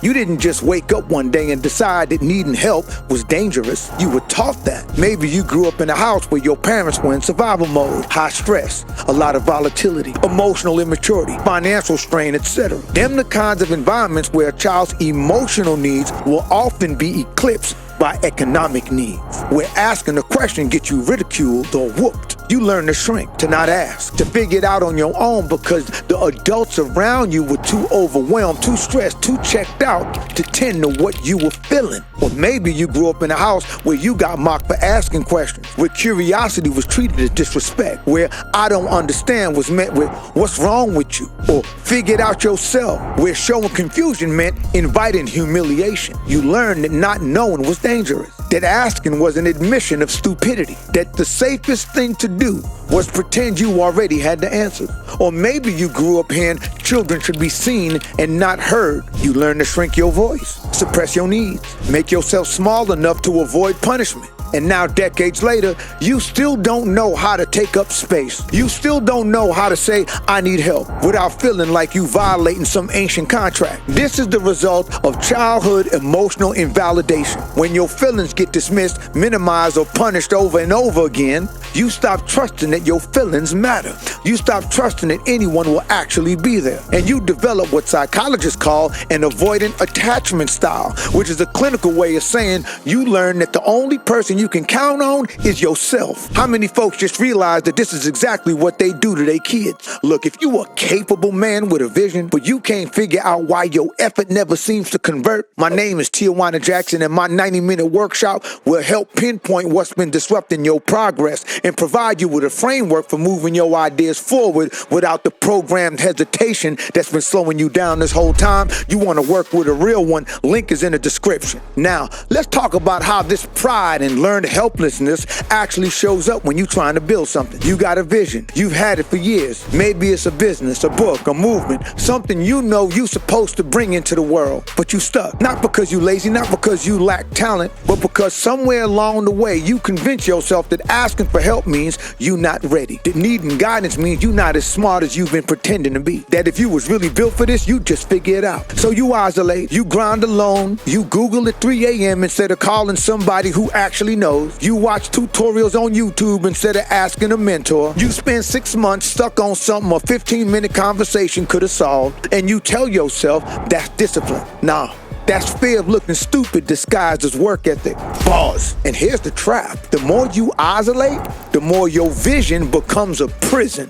You didn't just wake up one day and decide that needing help was dangerous. You were taught that. Maybe you grew up in a house where your parents were in survival mode, high stress, a lot of volatility, emotional immaturity, financial strain, etc. Them the kinds of environments where a child's emotional needs will often be eclipsed by economic needs, where asking a question gets you ridiculed or whooped. You learn to shrink, to not ask, to figure it out on your own because the adults around you were too overwhelmed, too stressed, too checked out to tend to what you were feeling. Or maybe you grew up in a house where you got mocked for asking questions, where curiosity was treated as disrespect, where I don't understand was met with what's wrong with you, or figure it out yourself, where showing confusion meant inviting humiliation. You learned that not knowing was dangerous, that asking was an admission of stupidity, that the safest thing to do was pretend you already had the answer. Or maybe you grew up hearing children should be seen and not heard. You learned to shrink your voice, suppress your needs, make yourself small enough to avoid punishment. And now, decades later, you still don't know how to take up space. You still don't know how to say, I need help, without feeling like you violating some ancient contract. This is the result of childhood emotional invalidation. When your feelings get dismissed, minimized, or punished over and over again, you stop trusting that your feelings matter. You stop trusting that anyone will actually be there. And you develop what psychologists call an avoidant attachment style, which is a clinical way of saying you learn that the only person you can count on is yourself. How many folks just realize that this is exactly what they do to their kids? Look, if you a capable man with a vision, but you can't figure out why your effort never seems to convert, my name is Tijuana Jackson, and my 90-minute workshop will help pinpoint what's been disrupting your progress and provide you with a framework for moving your ideas forward without the programmed hesitation that's been slowing you down this whole time. You want to work with a real one, link is in the description. Now, let's talk about how this pride and learned helplessness actually shows up when you're trying to build something. You got a vision. You've had it for years. Maybe it's a business, a book, a movement, something you know you're supposed to bring into the world, but you stuck. Not because you lazy, not because you lack talent, but because somewhere along the way you convince yourself that asking for help means you not ready. That needing guidance means you not as smart as you've been pretending to be. That if you was really built for this, you just figure it out. So you isolate, you grind alone, you Google at 3 a.m. instead of calling somebody who actually knows. You watch tutorials on YouTube instead of asking a mentor. You spend 6 months stuck on something a 15-minute conversation could have solved, and you tell yourself that's discipline. Nah. That's fear of looking stupid disguised as work ethic. Pause. And here's the trap. The more you isolate, the more your vision becomes a prison.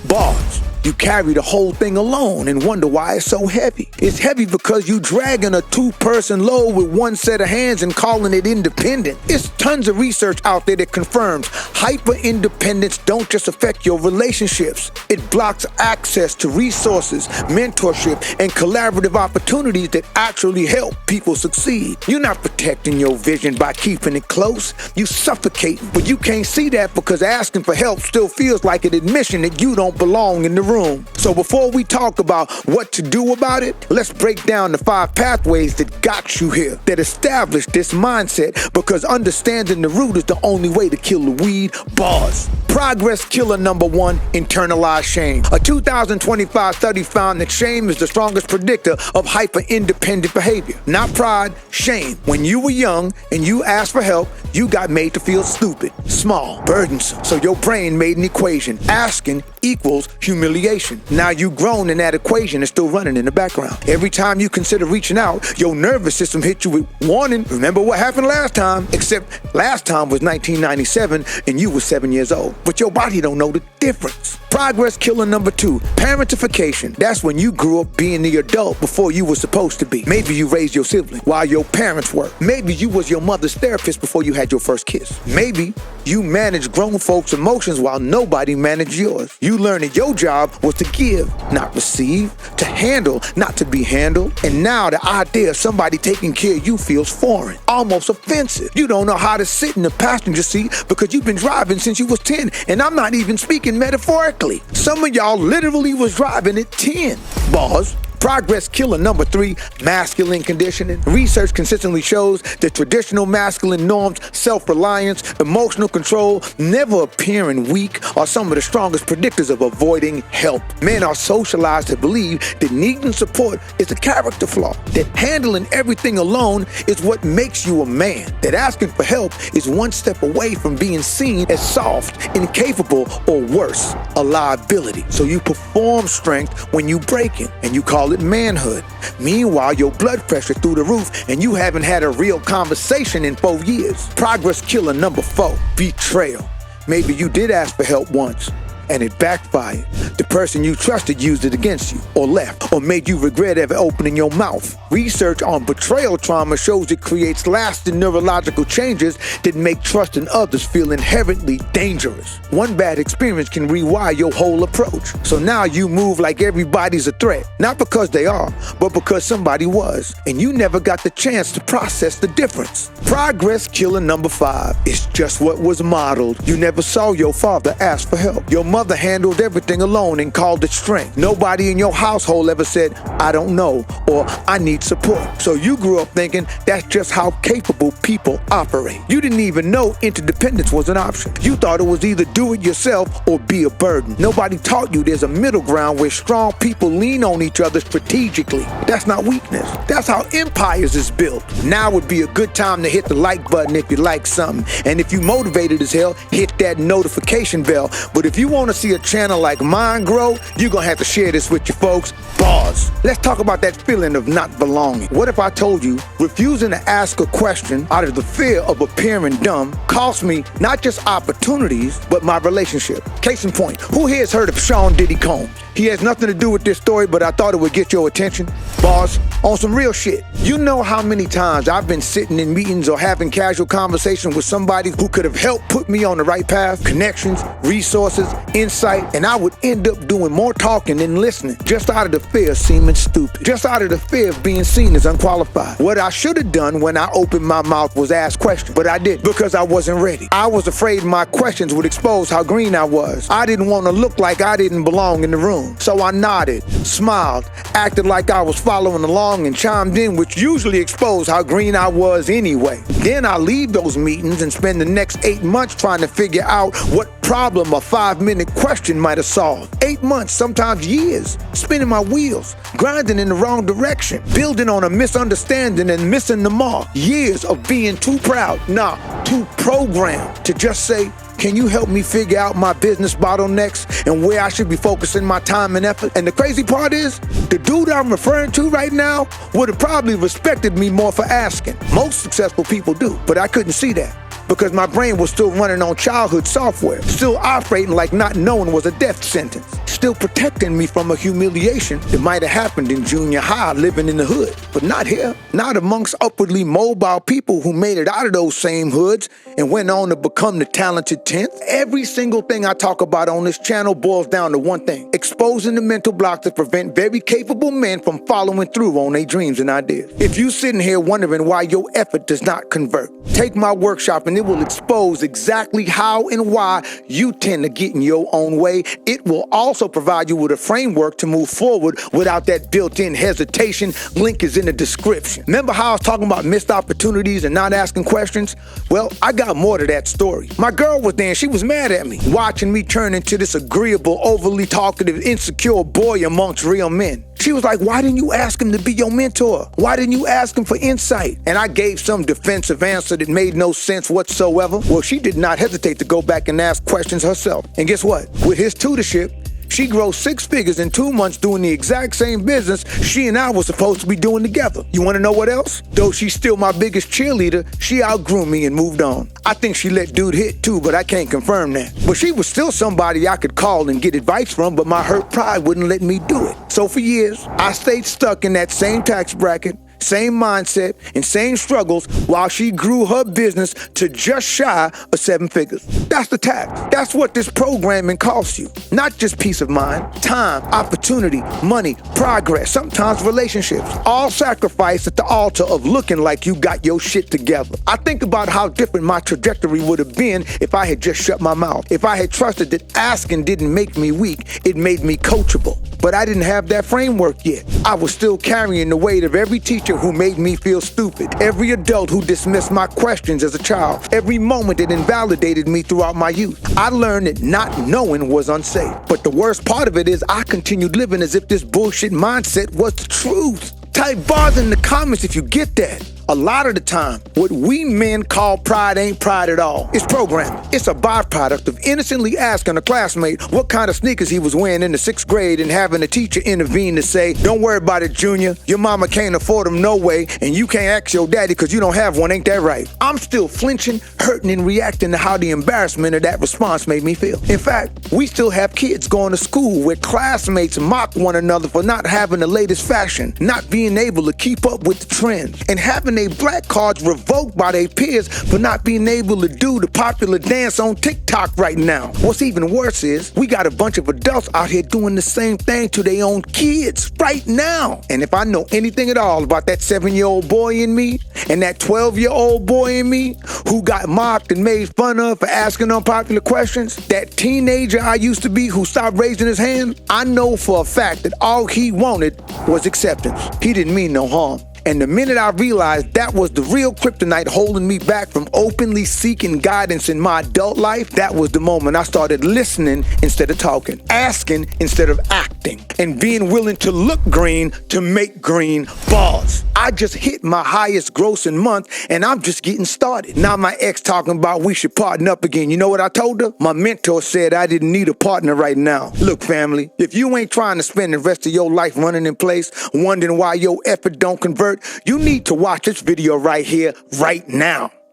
Bars. You carry the whole thing alone and wonder why it's so heavy. It's heavy because you dragging a 2-person load with one set of hands and calling it independent. It's tons of research out there that confirms hyper-independence don't just affect your relationships. It blocks access to resources, mentorship, and collaborative opportunities that actually help people succeed. You're not protecting your vision by keeping it close. You suffocating, but you can't see that because asking for help still feels like an admission that you don't belong in the room. So before we talk about what to do about it, let's break down the 5 pathways that got you here, that established this mindset, because understanding the root is the only way to kill the weed. Bars. Progress killer number 1, internalized shame. A 2025 study found that shame is the strongest predictor of hyper-independent behavior. Not pride, shame. When you were young and you asked for help, you got made to feel stupid, small, burdensome. So your brain made an equation. Asking equals humiliation. Now you've grown and that equation is still running in the background. Every time you consider reaching out, your nervous system hits you with warning. Remember what happened last time, except last time was 1997 and you were 7 years old. But your body don't know the difference. Progress killer number 2, parentification. That's when you grew up being the adult before you were supposed to be. Maybe you raised your sibling while your parents were. Maybe you was your mother's therapist before you had your first kiss. Maybe you managed grown folks' emotions while nobody managed yours. You learned that your job was to give, not receive, to handle, not to be handled. And now the idea of somebody taking care of you feels foreign, almost offensive. You don't know how to sit in the passenger seat because you've been driving since you was 10. And I'm not even speaking metaphorically. Some of y'all literally was driving at 10. Bars. Progress killer number 3, masculine conditioning. Research consistently shows that traditional masculine norms, self-reliance, emotional control, never appearing weak, are some of the strongest predictors of avoiding help. Men are socialized to believe that needing support is a character flaw, that handling everything alone is what makes you a man, that asking for help is one step away from being seen as soft, incapable, or worse, a liability. So you perform strength when you break it, and you call it manhood. Meanwhile, your blood pressure through the roof, and you haven't had a real conversation in 4 years. Progress killer number 4, betrayal. Maybe you did ask for help once, and it backfired. The person you trusted used it against you, or left, or made you regret ever opening your mouth. Research on betrayal trauma shows it creates lasting neurological changes that make trust in others feel inherently dangerous. One bad experience can rewire your whole approach. So now you move like everybody's a threat, not because they are, but because somebody was, and you never got the chance to process the difference. Progress killer number 5 is just what was modeled. You never saw your father ask for help. Your mother handled everything alone and called it strength. Nobody in your household ever said, I don't know, or I need support. So you grew up thinking that's just how capable people operate. You didn't even know interdependence was an option. You thought it was either do it yourself or be a burden. Nobody taught you there's a middle ground where strong people lean on each other strategically. That's not weakness. That's how empires is built. Now would be a good time to hit the like button if you like something. And if you motivated as hell, hit that notification bell. But if you want to see a channel like mine grow, you're gonna have to share this with your folks. Pause. Let's talk about that feeling of not belonging. What if I told you refusing to ask a question out of the fear of appearing dumb cost me not just opportunities, but my relationship? Case in point, who here has heard of Sean Diddy Combs? He has nothing to do with this story, but I thought it would get your attention. Boss, on some real shit. You know how many times I've been sitting in meetings or having casual conversation with somebody who could have helped put me on the right path, connections, resources, insight, and I would end up doing more talking than listening, just out of the fear of seeming stupid, just out of the fear of being seen as unqualified. What I should have done when I opened my mouth was ask questions, but I didn't because I wasn't ready. I was afraid my questions would expose how green I was. I didn't want to look like I didn't belong in the room. So I nodded, smiled, acted like I was following along, and chimed in, which usually exposed how green I was anyway. Then I leave those meetings and spend the next 8 months trying to figure out what problem a 5-minute question might have solved. 8 months, sometimes years, spinning my wheels, grinding in the wrong direction, building on a misunderstanding and missing the mark. Years of being too proud, too programmed to just say, can you help me figure out my business bottlenecks and where I should be focusing my time and effort? And the crazy part is, the dude I'm referring to right now would have probably respected me more for asking. Most successful people do, but I couldn't see that because my brain was still running on childhood software, still operating like not knowing was a death sentence, still protecting me from a humiliation that might have happened in junior high living in the hood. But not here, not amongst upwardly mobile people who made it out of those same hoods and went on to become the talented 10th. Every single thing I talk about on this channel boils down to one thing: exposing the mental blocks that prevent very capable men from following through on their dreams and ideas. If you sitting here wondering why your effort does not convert, take my workshop and it will expose exactly how and why you tend to get in your own way. It will also provide you with a framework to move forward without that built-in hesitation. Link is in the description. Remember how I was talking about missed opportunities and not asking questions? Well, I got more to that story. My girl was there and she was mad at me, watching me turn into this agreeable, overly talkative, insecure boy amongst real men. She was like, why didn't you ask him to be your mentor? Why didn't you ask him for insight? And I gave some defensive answer that made no sense whatsoever. Well, she did not hesitate to go back and ask questions herself. And guess what? With his tutorship, she grows 6 figures in 2 months doing the exact same business she and I were supposed to be doing together. You want to know what else? Though she's still my biggest cheerleader, she outgrew me and moved on. I think she let dude hit too, but I can't confirm that. But she was still somebody I could call and get advice from, but my hurt pride wouldn't let me do it. So for years, I stayed stuck in that same tax bracket, same mindset, and same struggles while she grew her business to just shy of 7 figures. That's the tax. That's what this programming costs you. Not just peace of mind, time, opportunity, money, progress, sometimes relationships, all sacrificed at the altar of looking like you got your shit together. I think about how different my trajectory would have been if I had just shut my mouth. If I had trusted that asking didn't make me weak, it made me coachable. But I didn't have that framework yet. I was still carrying the weight of every teacher who made me feel stupid, every adult who dismissed my questions as a child, every moment that invalidated me throughout my youth. I learned that not knowing was unsafe. But the worst part of it is I continued living as if this bullshit mindset was the truth. Type bars in the comments if you get that. A lot of the time, what we men call pride ain't pride at all. It's programming. It's a byproduct of innocently asking a classmate what kind of sneakers he was wearing in the 6th grade and having a teacher intervene to say, "Don't worry about it, Junior. Your mama can't afford them no way, and you can't ask your daddy because you don't have one. Ain't that right?" I'm still flinching, hurting, and reacting to how the embarrassment of that response made me feel. In fact, we still have kids going to school where classmates mock one another for not having the latest fashion, not being able to keep up with the trends, and having their black cards revoked by their peers for not being able to do the popular dance on TikTok right now. What's even worse is we got a bunch of adults out here doing the same thing to their own kids right now. And if I know anything at all about that 7-year-old boy in me and that 12-year-old boy in me who got mocked and made fun of for asking unpopular questions, that teenager I used to be who stopped raising his hand, I know for a fact that all he wanted was acceptance. He didn't mean no harm. And the minute I realized that was the real kryptonite holding me back from openly seeking guidance in my adult life, that was the moment I started listening instead of talking, asking instead of acting, and being willing to look green to make green balls. I just hit my highest grossing month and I'm just getting started. Now my ex talking about we should partner up again. You know what I told her? My mentor said I didn't need a partner right now. Look, family, if you ain't trying to spend the rest of your life running in place, wondering why your effort don't convert, you need to watch this video right here, right now.